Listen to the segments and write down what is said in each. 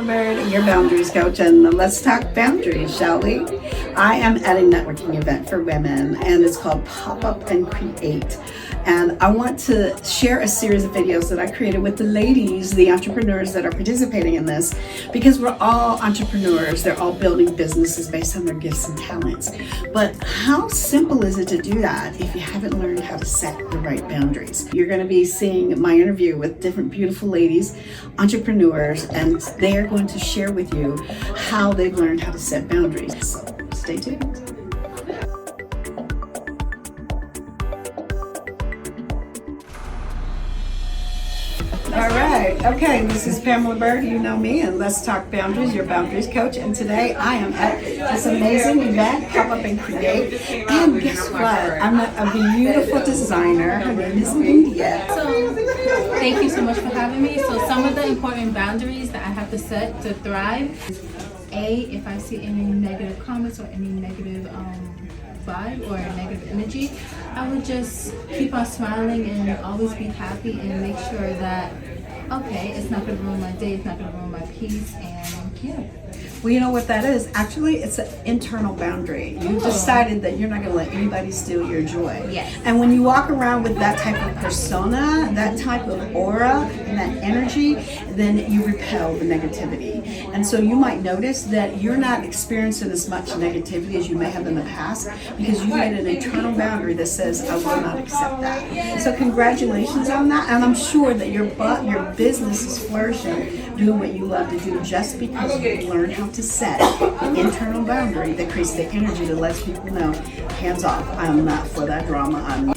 Bird, your boundaries coach, and let's talk boundaries, shall we? I am at a networking event for women, and it's called Pop Up and Create. And I want to share a series of videos that I created with the ladies, the entrepreneurs that are participating in this, because we're all entrepreneurs. They're all building businesses based on their gifts and talents. But how simple is it to do that if you haven't learned how to set the right boundaries? You're going to be seeing my interview with different beautiful ladies, entrepreneurs, and they are going to share with you how they've learned how to set boundaries. So stay tuned. All right. Okay, this is Pamela Bird. You know me, and Let's Talk Boundaries, your boundaries coach. And today I am at this amazing event, Pop Up and Create. And guess what? I'm a beautiful designer. Her name is India. So, thank you so much for having me. So, some of the important boundaries that I have to set to thrive is A, if I see any negative comments or any negative vibe or negative energy, I would just keep on smiling and always be happy and make sure that, okay, it's not going to ruin my day, it's not going to ruin my peace, and yeah. Well, you know what that is? Actually, it's an internal boundary. You decided that you're not going to let anybody steal your joy. Yes. And when you walk around with that type of persona, that type of aura, and that energy, then you repel the negativity. And so you might notice that you're not experiencing as much negativity as you may have in the past because you made an internal boundary that says, I will not accept that. So congratulations on that. And I'm sure that your business is flourishing doing what you love to do just because you learned how to set the internal boundary that creates the energy that lets people know, hands off, I'm not for that drama.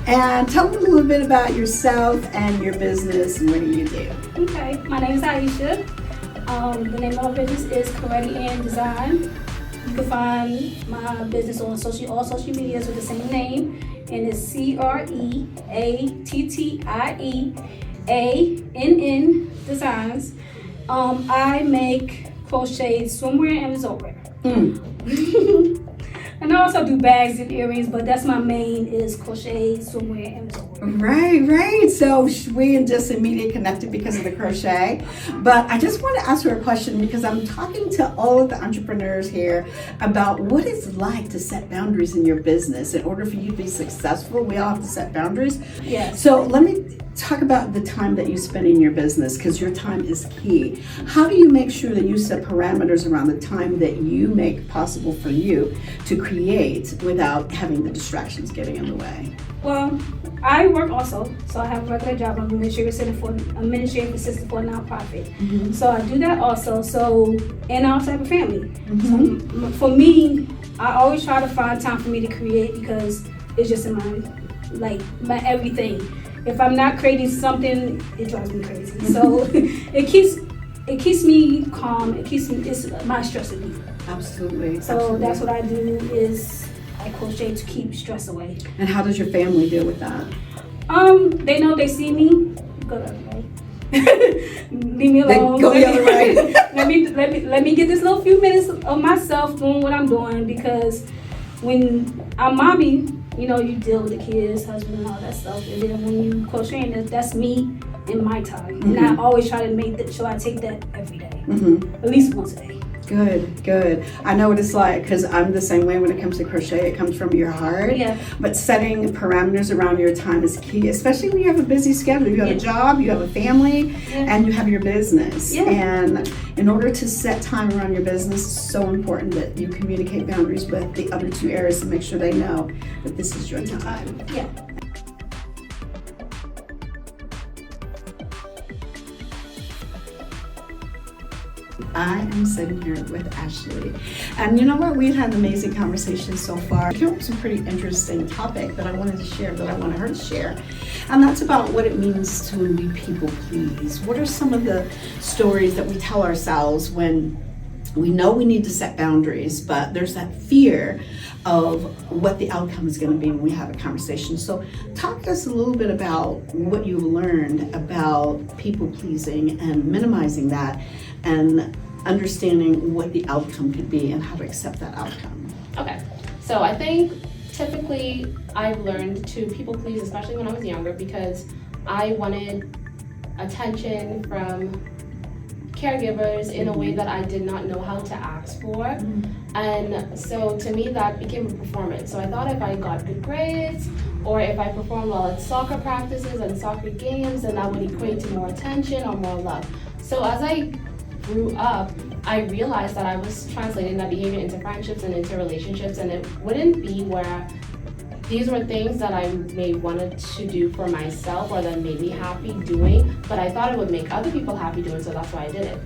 And tell me a little bit about yourself and your business and what do you do? Okay, my name is Aisha. The name of my business is Coretti and Design. You can find my business on all social medias with the same name, and it's CREATTIEANN Designs. I make crochet, swimwear, and resort wear. And I also do bags and earrings, but that's my main is crochet, swimwear, and resort wear. Right. So we just immediately connected because of the crochet. But I just want to ask her a question because I'm talking to all of the entrepreneurs here about what it's like to set boundaries in your business. In order for you to be successful, we all have to set boundaries. Yes. So let me talk about the time that you spend in your business because your time is key. How do you make sure that you set parameters around the time that you make possible for you to create without having the distractions getting in the way? Well, I work also, so I have a regular job. I'm an administrative assistant for a nonprofit. Mm-hmm. So I do that also. And I also have a family. Mm-hmm. So for me, I always try to find time for me to create because it's just in my everything. If I'm not creating something, it drives me crazy. So it keeps me calm. It's my stress relief. Absolutely. So that's what I do is I crochet to keep stress away. And how does your family deal with that? They know they see me. Go the other way. Leave me alone. Go the other way. let me get this little few minutes of myself doing what I'm doing because when I'm mommy, you know, you deal with the kids, husband, and all that stuff. And then when you crocheting, that's me and my time. Mm-hmm. And I always try to make sure I take that every day, Mm-hmm. at least once a day. Good. I know what it's like because I'm the same way when it comes to crochet. It comes from your heart. Yeah. But setting parameters around your time is key, especially when you have a busy schedule. You have a job, you have a family, and you have your business. Yeah. And in order to set time around your business, it's so important that you communicate boundaries with the other two areas to make sure they know that this is your time. Yeah. I am sitting here with Ashley. And you know what? We've had an amazing conversation so far. We came up with some pretty interesting topic that I wanted to share, that I wanted her to share. And that's about what it means to be people please. What are some of the stories that we tell ourselves when we know we need to set boundaries, but there's that fear of what the outcome is going to be when we have a conversation. So talk to us a little bit about what you've learned about people pleasing and minimizing that and understanding what the outcome could be and how to accept that outcome. Okay, so I think typically I've learned to people please, especially when I was younger, because I wanted attention from caregivers in a way that I did not know how to ask for. And so to me that became a performance. So I thought if I got good grades or if I performed well at soccer practices and soccer games, then that would equate to more attention or more love. So as I grew up, I realized that I was translating that behavior into friendships and into relationships, and it wouldn't be where these were things that I may wanted to do for myself or that made me happy doing, but I thought it would make other people happy doing, so that's why I did it.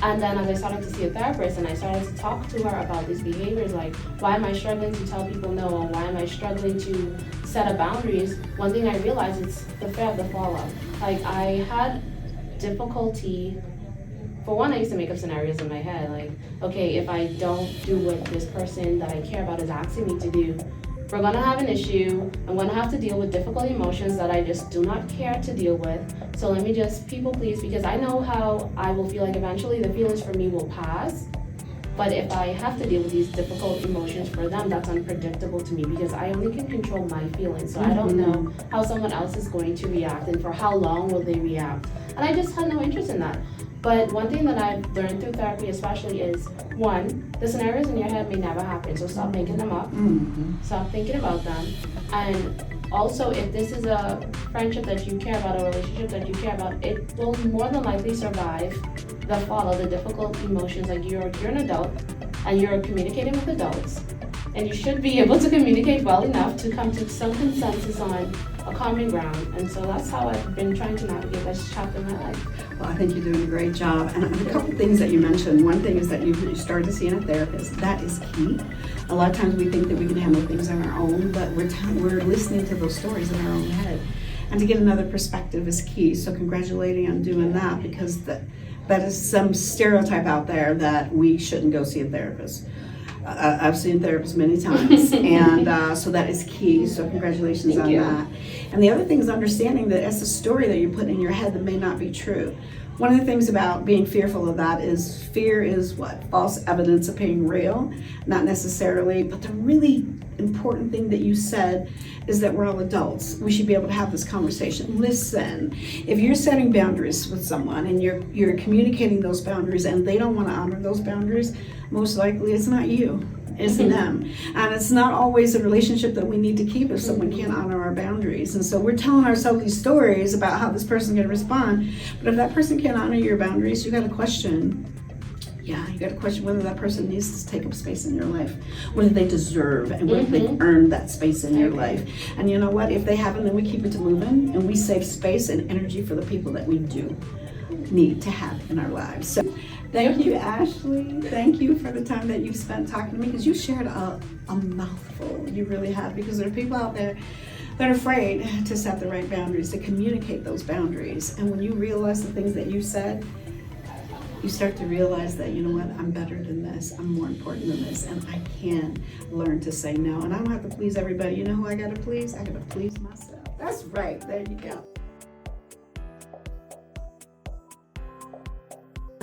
And then as I started to see a therapist and I started to talk to her about these behaviors, like why am I struggling to tell people no, or why am I struggling to set up boundaries, one thing I realized is the fear of the fallout. Like I had difficulty, for one, I used to make up scenarios in my head, like, okay, if I don't do what this person that I care about is asking me to do, we're gonna have an issue. I'm gonna have to deal with difficult emotions that I just do not care to deal with. So let me just people please, because I know how I will feel like eventually the feelings for me will pass. But if I have to deal with these difficult emotions for them, that's unpredictable to me because I only can control my feelings. So I don't know how someone else is going to react and for how long will they react. And I just had no interest in that. But one thing that I've learned through therapy especially is, one, the scenarios in your head may never happen, so stop making them up. Stop thinking about them. And also, if this is a friendship that you care about, a relationship that you care about, it will more than likely survive the fallout, the difficult emotions. Like you're an adult and you're communicating with adults, and you should be able to communicate well enough to come to some consensus on a common ground. And so that's how I've been trying to navigate this chapter in my life. Well, I think you're doing a great job. And a couple things that you mentioned. One thing is that you started seeing a therapist. That is key. A lot of times we think that we can handle things on our own, but we're listening to those stories in our own head. And to get another perspective is key. So congratulating on doing that, because that is some stereotype out there that we shouldn't go see a therapist. I've seen therapists many times, and so that is key. So congratulations on that. And the other thing is understanding that it's a story that you put in your head that may not be true. One of the things about being fearful of that is fear is what? False evidence appearing real, not necessarily. But the really important thing that you said is that we're all adults. We should be able to have this conversation. Listen, if you're setting boundaries with someone and you're communicating those boundaries and they don't want to honor those boundaries, most likely it's not you, it's them. And it's not always a relationship that we need to keep if someone can't honor our boundaries. And so we're telling ourselves these stories about how this person's going to respond, but if that person can't honor your boundaries, you got to question. Yeah, you got to question whether that person needs to take up space in your life, whether they deserve and whether they've earned that space in your life. And you know what? If they haven't, then we keep it moving and we save space and energy for the people that we do need to have in our lives. So thank you, Ashley. Thank you for the time that you've spent talking to me, because you shared a mouthful. You really have, because there are people out there that are afraid to set the right boundaries, to communicate those boundaries. And when you realize the things that you said, you start to realize that, you know what, I'm better than this, I'm more important than this, and I can learn to say no. And I don't have to please everybody. You know who I gotta please? I gotta please myself. That's right, there you go.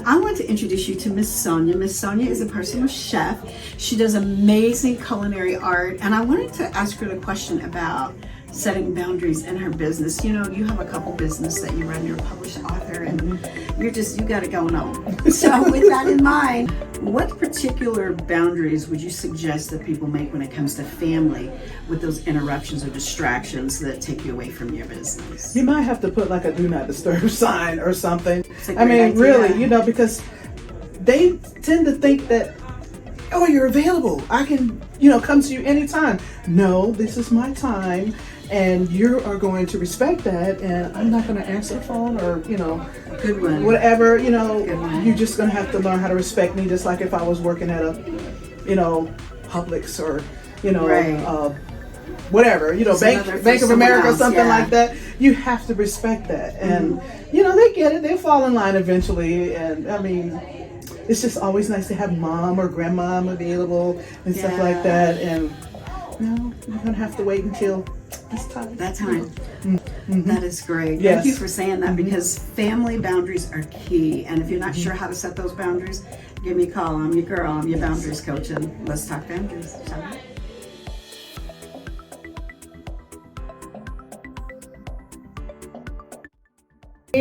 I want to introduce you to Miss Sonia. Miss Sonia is a personal chef. She does amazing culinary art, and I wanted to ask her the question about setting boundaries in her business. You know, you have a couple business that you run. You're a published author, and you got it going on. So with that in mind, what particular boundaries would you suggest that people make when it comes to family with those interruptions or distractions that take you away from your business? You might have to put like a do not disturb sign or something. I mean, really, you know, because they tend to think that, oh, you're available, I can, come to you anytime. No, this is my time, and you are going to respect that, and I'm not going to answer the phone or, Good one. whatever, you're just going to have to learn how to respect me, just like if I was working at a, Publix or, Right. Whatever, Bank of America or something like that. You have to respect that. And, they get it. They'll fall in line eventually. And, I mean, it's just always nice to have mom or grandmom available and stuff like that. And, you're going to have to wait until it's time. That time. That is great. Yes. Thank you for saying that, because family boundaries are key. And if you're not sure how to set those boundaries, give me a call. I'm your girl. I'm your boundaries coach, and let's talk boundaries, shall we?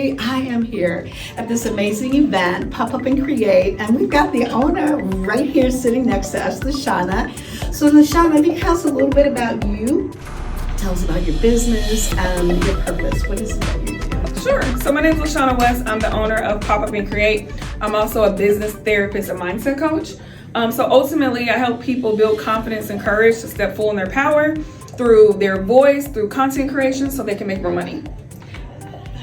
Shelley. I am here at this amazing event, Pop Up and Create, and we've got the owner right here sitting next to us, Lashana. So Lashana, if you tell us a little bit about you, tell us about your business and your purpose. What is it that you do? Sure. So my name is Lashana West. I'm the owner of Pop Up and Create. I'm also a business therapist and mindset coach. So ultimately, I help people build confidence and courage to step full in their power through their voice, through content creation, so they can make more money.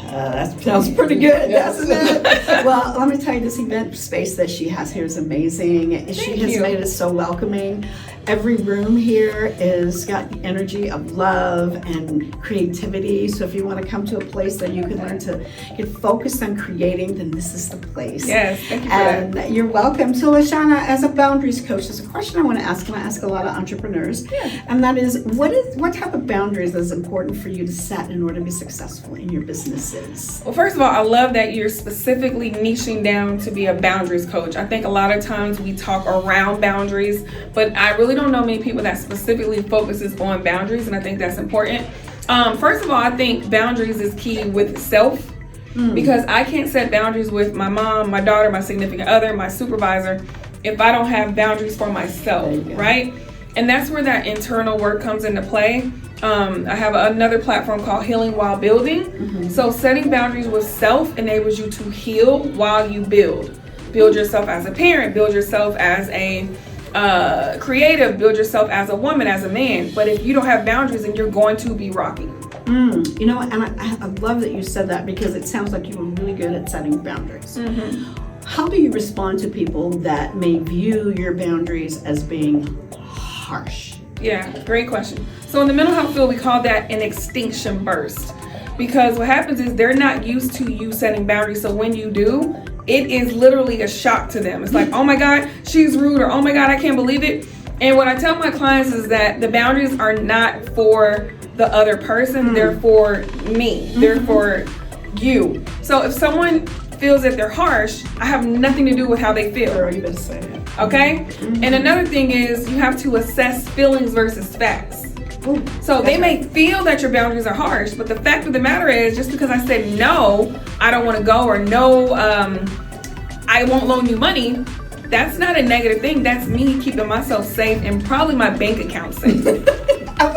That sounds pretty good, doesn't it? Well, let me tell you, this event space that she has here is amazing. She has made it so welcoming. Every room here is got the energy of love and creativity. So if you want to come to a place that you can learn to get focused on creating, then this is the place. Yes, thank you for And that. you're welcome. So Lashana, as a boundaries coach, there's a question I want to ask, and I ask a lot of entrepreneurs. Yeah. And that is, what type of boundaries is important for you to set in order to be successful in your businesses? Well, first of all, I love that you're specifically niching down to be a boundaries coach. I think a lot of times we talk around boundaries, but I really don't know many people that specifically focuses on boundaries, and I think that's important. First of all, I think boundaries is key with self, because I can't set boundaries with my mom, my daughter, my significant other, my supervisor, if I don't have boundaries for myself, right? And that's where that internal work comes into play. I have another platform called Healing While Building. So setting boundaries with self enables you to heal while you build. Build yourself as a parent, build yourself as a creative, build yourself as a woman, as a man. But if you don't have boundaries, then you're going to be rocky. You know, and I love that you said that, because it sounds like you were really good at setting boundaries. How do you respond to people that may view your boundaries as being harsh? Yeah, great question. So in the mental health field, we call that an extinction burst, because what happens is they're not used to you setting boundaries. So when you do, it is literally a shock to them. It's like, oh my God, she's rude, or oh my God, I can't believe it. And what I tell my clients is that the boundaries are not for the other person, they're for me, they're for you. So if someone feels that they're harsh, I have nothing to do with how they feel. Girl, you better say that. Okay? And another thing is you have to assess feelings versus facts. So they may feel that your boundaries are harsh, but the fact of the matter is, just because I said no, I don't want to go, or no, I won't loan you money, that's not a negative thing. That's me keeping myself safe, and probably my bank account safe. I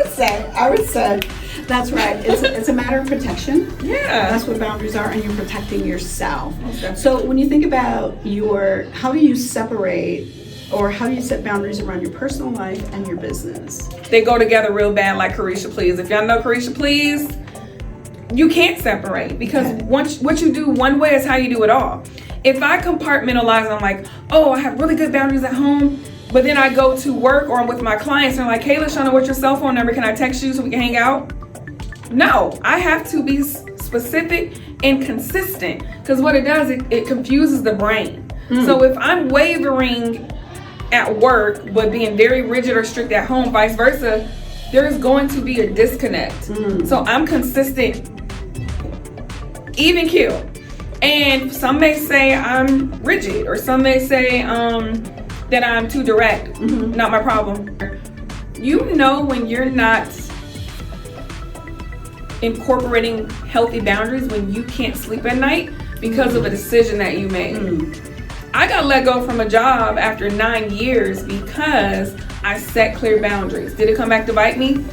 would say that's right. It's a matter of protection. Yeah. That's what boundaries are, and you're protecting yourself. So when you think about how do you separate, or how do you set boundaries around your personal life and your business? They go together real bad, like Carisha Please. If y'all know Carisha Please, you can't separate, because what you do one way is how you do it all. If I compartmentalize and I'm like, oh, I have really good boundaries at home, but then I go to work or I'm with my clients and they're like, hey, Lashana, what's your cell phone number? Can I text you so we can hang out? No, I have to be specific and consistent, because what it does, it confuses the brain. So if I'm wavering at work but being very rigid or strict at home, vice versa, there's going to be a disconnect. So I'm consistent, even keel. And some may say I'm rigid, or some may say that I'm too direct. Not my problem. You know when you're not incorporating healthy boundaries when you can't sleep at night because of a decision that you made. I got let go from a job after 9 years because I set clear boundaries. Did it come back to bite me?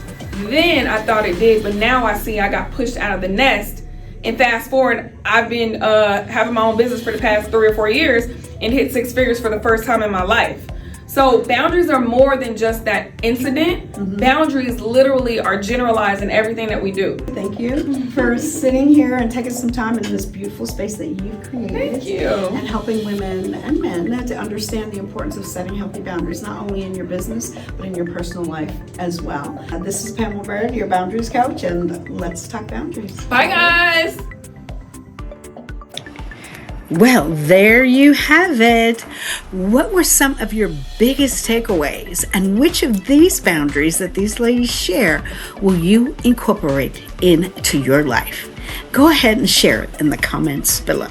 Then I thought it did, but now I see I got pushed out of the nest. And fast forward, I've been having my own business for the past 3 or 4 years and hit 6 figures for the first time in my life. So boundaries are more than just that incident. Boundaries literally are generalized in everything that we do. Thank you for sitting here and taking some time in this beautiful space that you've created. Thank you. And helping women and men to understand the importance of setting healthy boundaries, not only in your business, but in your personal life as well. This is Pamela Bird, your boundaries coach, and let's talk boundaries. Bye, guys. Well, there you have it. What were some of your biggest takeaways, and which of these boundaries that these ladies share will you incorporate into your life? Go ahead and share it in the comments below.